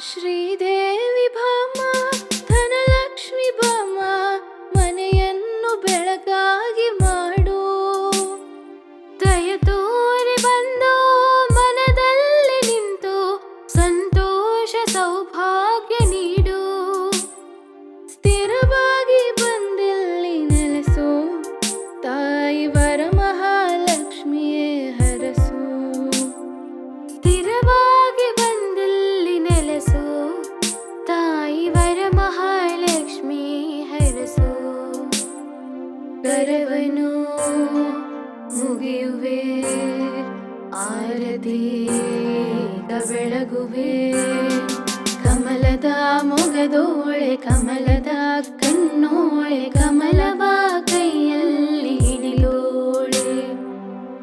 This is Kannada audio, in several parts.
ಶ್ರೀದೇವಿ ಭಾಮ ಧನಲಕ್ಷ್ಮಿ ಭಾಮ ಮನೆಯನ್ನು ಬೆಳಕಾಗಿ ಮಾಡು. ದಯ ತೋರಿ ಬಂದು ಮನದಲ್ಲಿ ನಿಂತು ಸಂತೋಷ ಸೌಭಾಗ್ಯ ನೀಡು. ಸ್ಥಿರವಾಗಿ ಬಂದಿಲ್ಲಿ ನೆಲೆಸು, ತಾಯಿ ವರಮಹಾಲಕ್ಷ್ಮಿಯೇ ಹರಸು. ಸ್ಥಿರವಾಗಿ ಬಂದಿಲ್ಲಿ ನೆಲೆಸು, ತಾಯಿ ವರಮಹಾಲಕ್ಷ್ಮಿ ಹರಸು. ಕರವನು ಮುಗಿಯುವೆ, ಆರತಿ ಬೆಳಗುವೆ. ಕಮಲದ ಮೊಗದೋಳೆ, ಕಮಲದ ಕಣ್ಣೋಳೆ, ಕಮಲವ ಕೈಯಲ್ಲಿ ಹಿಡಿಯೋಳೆ.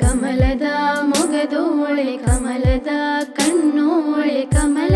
ಕಮಲದ ಮೊಗದೋಳೆ, ಕಮಲದ ಕಣ್ಣೋಳೆ, ಕಮಲ